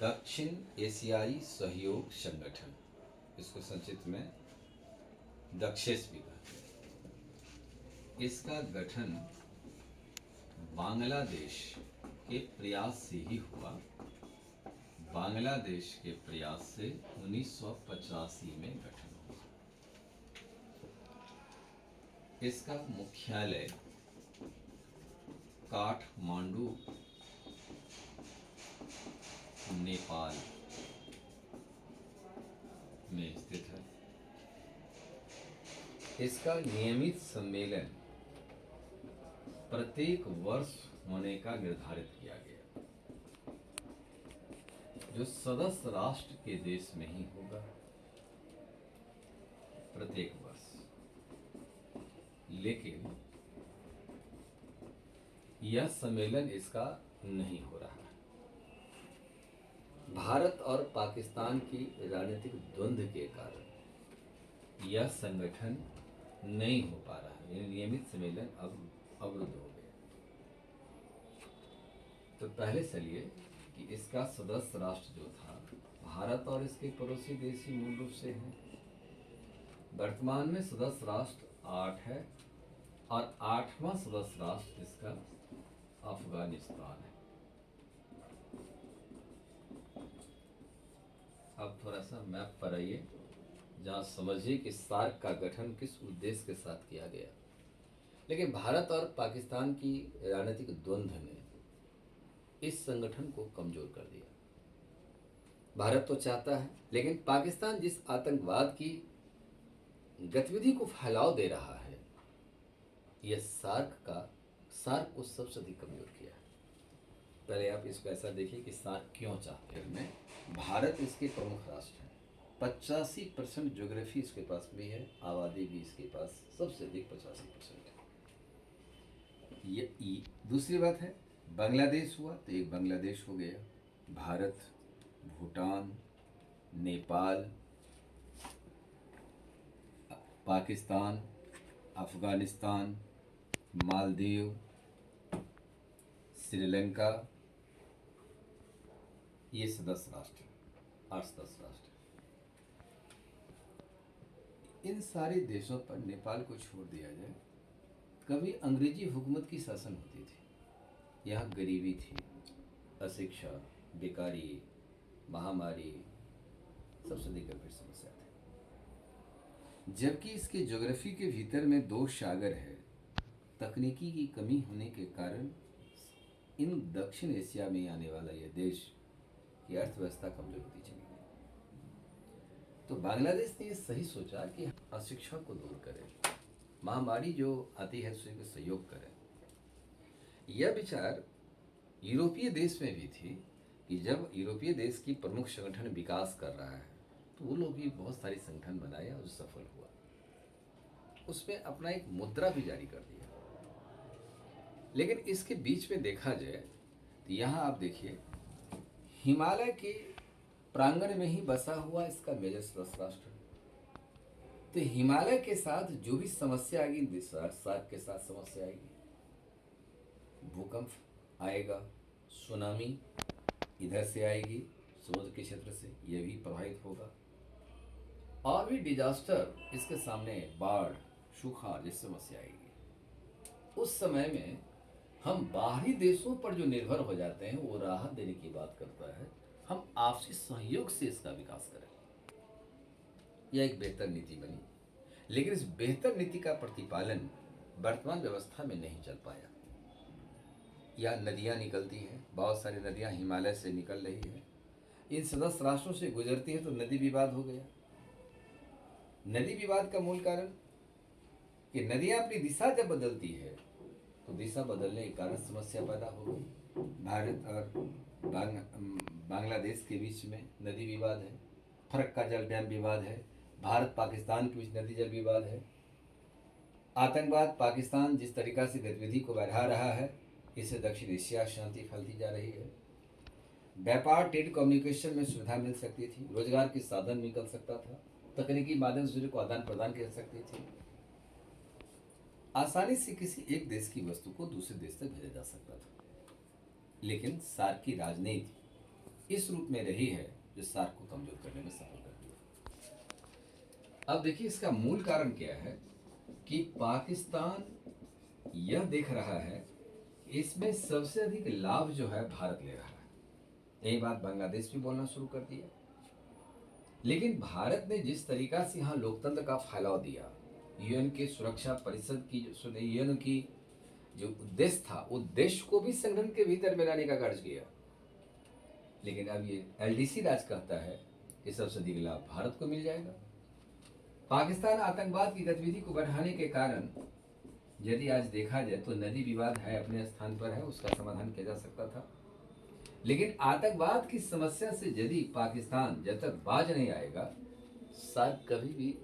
दक्षिण एशियाई सहयोग संगठन, इसको संक्षिप्त में दक्षेस भी कहते हैं। इसका गठन बांग्लादेश के प्रयास से ही हुआ। बांग्लादेश के प्रयास से 1985 में गठन हुआ। इसका मुख्यालय काठमांडू, नेपाल में स्थित है। इसका नियमित सम्मेलन प्रत्येक वर्ष होने का निर्धारित किया गया, जो सदस्य राष्ट्र के देश में ही होगा प्रत्येक वर्ष। लेकिन यह सम्मेलन इसका नहीं हो रहा है। भारत और पाकिस्तान की राजनीतिक द्वंद्व के कारण यह संगठन नहीं हो पा रहा है। नियमित सम्मेलन अब अवरुद्ध हो गया। तो पहले चलिए कि इसका सदस्य राष्ट्र जो था, भारत और इसके पड़ोसी देश ही मूल रूप से हैं। वर्तमान में सदस्य राष्ट्र 8 है और 8वां सदस्य राष्ट्र इसका अफगानिस्तान है। अब थोड़ा सा मैप पर आइए, जहाँ समझिए कि सार्क का गठन किस उद्देश्य के साथ किया गया। लेकिन भारत और पाकिस्तान की राजनीतिक द्वंद्व ने इस संगठन को कमजोर कर दिया। भारत तो चाहता है, लेकिन पाकिस्तान जिस आतंकवाद की गतिविधि को फैलाव दे रहा है, यह सार्क को सबसे अधिक कमजोर किया है। पहले आप इसको ऐसा देखिए कि सार्क क्यों चाहते हैं। भारत इसके प्रमुख राष्ट्र है। 85% ज्योग्राफी इसके पास भी है, आबादी भी इसके पास सबसे अधिक 85% है। ये दूसरी बात है, बांग्लादेश हुआ तो एक बांग्लादेश हो गया, भारत, भूटान, नेपाल, पाकिस्तान, अफगानिस्तान, मालदीव, श्रीलंका, ये सदस्य राष्ट्र, 8 सदस्य राष्ट्र। इन सारे देशों पर नेपाल को छोड़ दिया जाए, कभी अंग्रेजी हुकूमत की शासन होती थी। यहाँ गरीबी थी, अशिक्षा, बेकारी, महामारी सबसे अधिक गंभीर समस्या थी। जबकि इसके ज्योग्राफी के भीतर में 2 सागर है। तकनीकी की कमी होने के कारण इन दक्षिण एशिया में आने वाला यह देश की अर्थव्यवस्था कमजोर होती चली गई। तो बांग्लादेश ने यह सही सोचा कि अशिक्षा को दूर करें, महामारी जो आती है उससे सहयोग करें। यह विचार यूरोपीय देश में भी थी कि जब यूरोपीय देश की प्रमुख संगठन विकास कर रहा है तो वो लोग भी बहुत सारे संगठन बनाए और सफल हुआ। उसमें अपना एक मुद्रा भी जारी कर दिया। लेकिन इसके बीच में देखा जाए तो यहाँ आप देखिए, हिमालय के प्रांगण में ही बसा हुआ इसका मेजर सदस्य राष्ट्र। तो हिमालय के साथ जो भी समस्या आएगी, सार्क के साथ समस्या आएगी, भूकंप आएगा, सुनामी इधर से आएगी, समुद्र के क्षेत्र से, यह भी प्रभावित होगा। और भी डिजास्टर इसके सामने, बाढ़, सूखा जैसी समस्या आएगी। उस समय में हम बाहरी देशों पर जो निर्भर हो जाते हैं, वो राहत देने की बात करता है, हम आपसी सहयोग से इसका विकास करें। यह एक बेहतर नीति बनी। लेकिन इस बेहतर नीति का प्रतिपालन वर्तमान व्यवस्था में नहीं चल पाया। यह नदियाँ निकलती हैं, बहुत सारी नदियाँ हिमालय से निकल रही है, इन सदस्य राष्ट्रों से गुजरती है, तो नदी विवाद हो गया। नदी विवाद का मूल कारण कि नदियाँ अपनी दिशा जब बदलती है तो दिशा बदलने के कारण समस्या पैदा हो गई। भारत और बांग्लादेश के बीच में नदी विवाद है, फरक्का जल डैम विवाद है, भारत पाकिस्तान के बीच नदी जल विवाद है। आतंकवाद, पाकिस्तान जिस तरीका से गतिविधि को बढ़ा रहा है, इससे दक्षिण एशिया शांति फैलती जा रही है। व्यापार, ट्रेड, कम्युनिकेशन में सुविधा मिल सकती थी, रोजगार के साधन निकल सकता था, तकनीकी माध्यम से को आदान प्रदान कर सकती थी, आसानी से किसी एक देश की वस्तु को दूसरे देश तक भेजा जा सकता था। लेकिन सार्क की राजनीति इस रूप में रही है जो सार्क को कमजोर करने में सफल रही है। अब देखिए इसका मूल कारण क्या है कि पाकिस्तान यह देख रहा है इसमें सबसे अधिक लाभ जो है भारत ले रहा है। यही बात बांग्लादेश भी बोलना शुरू कर दिया। लेकिन भारत ने जिस तरीका से यहाँ लोकतंत्र का फैलाव दिया, यूएन के सुरक्षा परिषद की यूएन की जो उद्देश्य था, उद्देश्य को भी संगठन के भीतर में लाने का कार्य किया। लेकिन अब ये एलडीसी राज कहता है कि सबसे अधिक लाभ भारत को मिल जाएगा। पाकिस्तान आतंकवाद की गतिविधि को बढ़ाने के कारण यदि आज देखा जाए तो नदी विवाद है, अपने स्थान पर है, उसका समाधान किया जा सकता था। लेकिन आतंकवाद की समस्या से यदि पाकिस्तान जब तक बाज नहीं आएगा, सार्क कभी भी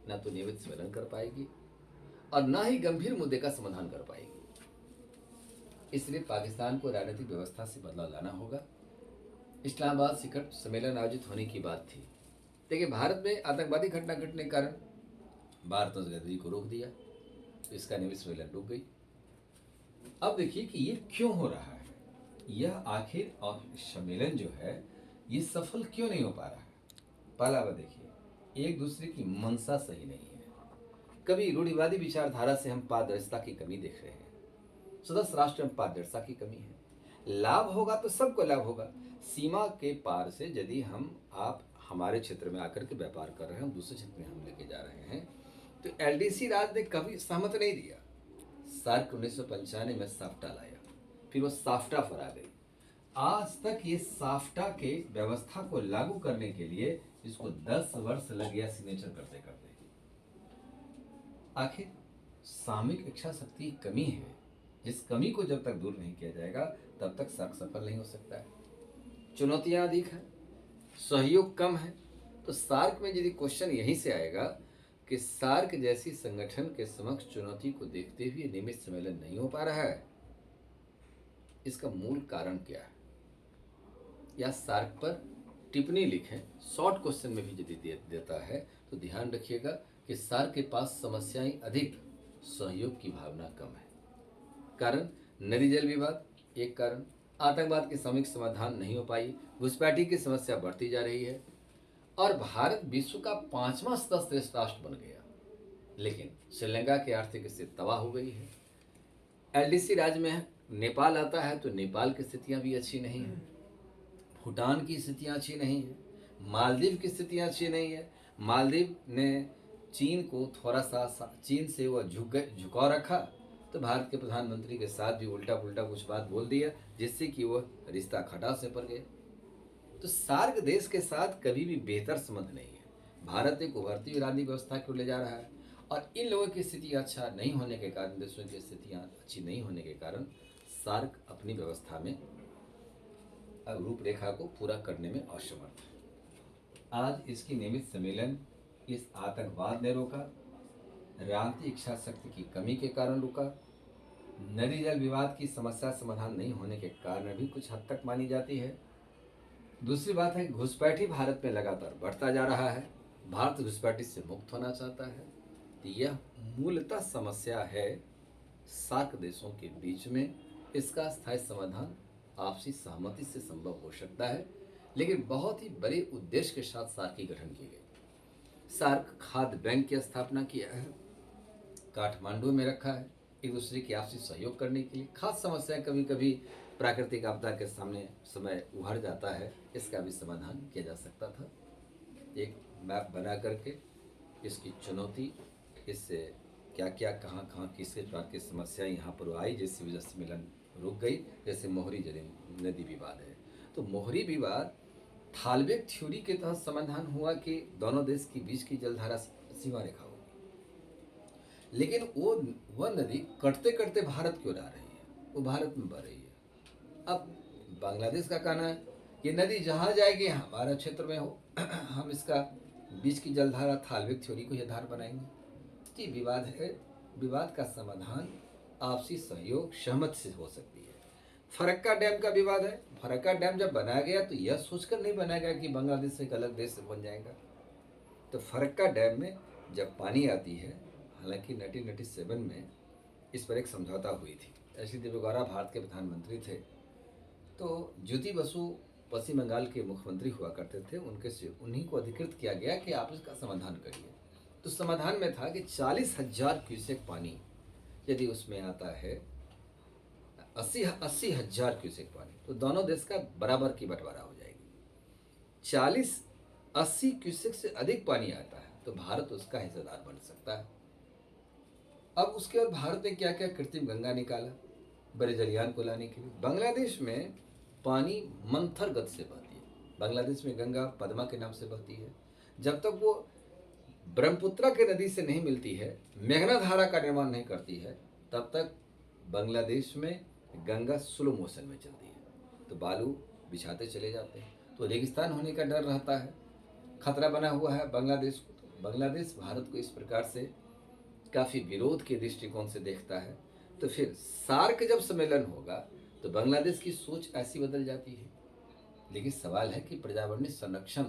न तो नियमित सम्मेलन कर पाएगी और न ही गंभीर मुद्दे का समाधान कर पाएगी। इसलिए पाकिस्तान को राजनीतिक व्यवस्था से बदलाव लाना होगा। इस्लामाबाद शिखर सम्मेलन आयोजित होने की बात थी। देखिए भारत में आतंकवादी घटना घटने के कारण भारत ने उस गतिविधि को रोक दिया, तो इसका नियमित सम्मेलन रुक गई। अब देखिए कि ये क्यों हो रहा है, यह आखिर और सम्मेलन जो है ये सफल क्यों नहीं हो पा रहा है। पहला बात देखिए, एक दूसरे की मंशा सही नहीं है। कभी रूढ़िवादी विचारधारा से हम पारदर्शिता की कमी देख रहे हैं, सदस्य राष्ट्र में पारदर्शिता की कमी है। लाभ होगा तो सबको लाभ होगा। सीमा के पार से यदि हम आप हमारे क्षेत्र में आकर के व्यापार कर रहे हैं, हम दूसरे क्षेत्र में हम लेके जा रहे हैं, तो एलडीसी राज ने कभी सहमत नहीं दिया। सार्क 1995 में साफ्टा लाया, फिर वो साफ्टा पर आ गई। आज तक ये साफ्टा के व्यवस्था को लागू करने के लिए इसको 10 वर्ष लग गया सिग्नेचर करते करते। आखिर सामूहिक इच्छा शक्ति की कमी है, जिस कमी को जब तक दूर नहीं किया जाएगा तब तक सार्क सफल नहीं हो सकता है। चुनौतियां अधिक है, सहयोग कम है। तो सार्क में यदि क्वेश्चन यहीं से आएगा कि सार्क जैसी संगठन के समक्ष चुनौती को देखते हुए नियमित सम्मेलन नहीं हो पा रहा है, इसका मूल कारण क्या है, या सार्क पर टिप्पणी लिखें, शॉर्ट क्वेश्चन में भी यदि देता है तो ध्यान रखिएगा कि सार्क के पास समस्याएं अधिक, सहयोग की भावना कम है। कारण नदी जल विवाद एक कारण, आतंकवाद के सामूहिक समाधान नहीं हो पाई, घुसपैठी की समस्या बढ़ती जा रही है, और भारत विश्व का 5वां सदस्य राष्ट्र बन गया, लेकिन श्रीलंका की आर्थिक स्थिति तबाह हो गई है। एलडीसी राज्य में नेपाल आता है तो नेपाल की स्थितियां भी अच्छी नहीं है, भूटान की स्थितियां अच्छी नहीं है, मालदीव की स्थितियां अच्छी नहीं है। मालदीव ने चीन को थोड़ा सा चीन से वह झुकाव रखा, तो भारत के प्रधानमंत्री के साथ भी उल्टा पुल्टा कुछ बात बोल दिया, जिससे कि वह रिश्ता खटास में पड़ गया। तो सार्क देश के साथ कभी भी बेहतर संबंध नहीं है। भारत एक उभरती हुई राजनीतिक व्यवस्था को ले जा रहा है, और इन लोगों की स्थिति अच्छा नहीं होने के कारण, देशों की स्थितियाँ अच्छी नहीं होने के कारण सार्क अपनी व्यवस्था में रूपरेखा को पूरा करने में असमर्थ है। आज इसकी नियमित सम्मेलन इस आतंकवाद ने रोका, राजनीतिक इच्छा शक्ति की कमी के कारण रुका, नदी जल विवाद की समस्या समाधान नहीं होने के कारण भी कुछ हद तक मानी जाती है। दूसरी बात है घुसपैठी भारत में लगातार बढ़ता जा रहा है, भारत घुसपैठी से मुक्त होना चाहता है। तो यह मूलतः समस्या है सार्क देशों के बीच में। इसका स्थायी समाधान आपसी सहमति से संभव हो सकता है, लेकिन बहुत ही बड़े उद्देश्य के साथ सार्क की गठन की गई। सार्क खाद्य बैंक की स्थापना किया है, काठमांडू में रखा है, एक दूसरे की आपसी सहयोग करने के लिए। खास समस्या कभी कभी प्राकृतिक आपदा के सामने समय उभर जाता है, इसका भी समाधान किया जा सकता था। एक मैप बना करके इसकी चुनौती, इससे क्या क्या कहाँ कहाँ किस प्रकार की समस्याएं यहाँ पर आई, जिसकी वजह से मिलन रुक गई। जैसे मोहरी नदी विवाद है, तो मोहरी विवाद थालबेक थ्योरी के तहत समाधान हुआ कि दोनों देश के बीच की जलधारा सीमा रेखा होगी, लेकिन वह नदी कटते कटते भारत क्यों आ रही है, वो भारत में बह रही है। अब बांग्लादेश का कहना है कि नदी जहाँ जाएगी हमारा क्षेत्र में हो, हम इसका बीच की जलधारा थालबेक थ्योरी को आधार बनाएंगे। ये विवाद है, विवाद का समाधान आपसी सहयोग सहमति से हो सकती है। फरक्का डैम का विवाद है, फरक्का डैम जब बनाया गया तो यह सोचकर नहीं बनाया गया कि बांग्लादेश से एक अलग देश बन जाएगा। तो फरक्का डैम में जब पानी आती है, हालांकि 1997 में इस पर एक समझौता हुई थी। एच डी देवेगौड़ा भारत के प्रधानमंत्री थे, तो ज्योति बसु पश्चिम बंगाल के मुख्यमंत्री हुआ करते थे, उनके से उन्हीं को अधिकृत किया गया कि आप इसका समाधान करिए। तो समाधान में था कि 40,000 क्यूसेक पानी यदि उसमें आता है, 80,000 क्यूसेक पानी, तो दोनों देश का बराबर की बंटवारा हो जाएगी। 40-80 क्यूसेक से अधिक पानी आता है तो भारत उसका हिस्सेदार बन सकता है। अब उसके बाद भारत ने क्या क्या कृत्रिम गंगा निकाला बड़े जलियान को लाने के लिए। बांग्लादेश में पानी मंथर गति से बहती है। बांग्लादेश में गंगा पद्मा के नाम से बहती है। जब तक वो ब्रह्मपुत्रा के नदी से नहीं मिलती है, मेघना धारा का निर्माण नहीं करती है, तब तक बांग्लादेश में गंगा स्लो मोशन में चलती है। तो बालू बिछाते चले जाते हैं, तो रेगिस्तान होने का डर रहता है, खतरा बना हुआ है बांग्लादेश को। तो बांग्लादेश भारत को इस प्रकार से काफ़ी विरोध के दृष्टिकोण से देखता है। तो फिर सार्क जब सम्मेलन होगा तो बांग्लादेश की सोच ऐसी बदल जाती है। लेकिन सवाल है कि पर्यावरणीय संरक्षण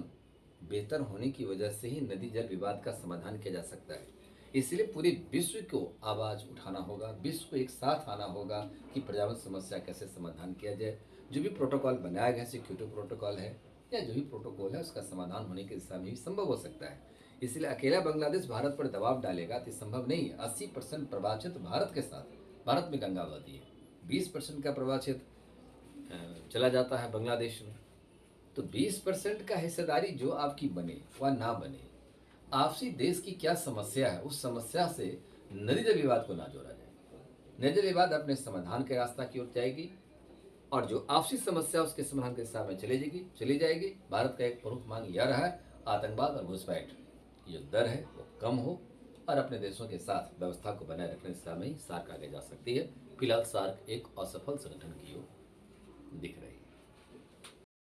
बेहतर होने की वजह से ही नदी जल विवाद का समाधान किया जा सकता है। इसलिए पूरे विश्व को आवाज़ उठाना होगा, विश्व को एक साथ आना होगा कि पर्यावरण समस्या कैसे समाधान किया जाए। जो भी प्रोटोकॉल बनाया गया है, क्योटो प्रोटोकॉल है या जो भी प्रोटोकॉल है, उसका समाधान होने की दिशा में भी संभव हो सकता है। इसलिए अकेला बांग्लादेश भारत पर दबाव डालेगा तो संभव नहीं है। 80% प्रवाह क्षेत्र भारत के साथ, भारत में गंगा बहती है, 20% का प्रवाह क्षेत्र चला जाता है बांग्लादेश में। तो 20% का हिस्सेदारी जो आपकी बने वह ना बने, आपसी देश की क्या समस्या है, उस समस्या से नदी जल विवाद को ना जोड़ा जाए। नदी जल विवाद अपने समाधान के रास्ता की ओर जाएगी और जो आपसी समस्या उसके समाधान के दिशा में चली जाएगी। भारत का एक प्रमुख मांग यह रहा है, आतंकवाद और घुसपैठ की जो दर है वो कम हो और अपने देशों के साथ व्यवस्था को बनाए रखने की दिशा में ही सार्क आगे जा सकती है। फिलहाल सार्क एक असफल संगठन की ओर दिख रही है।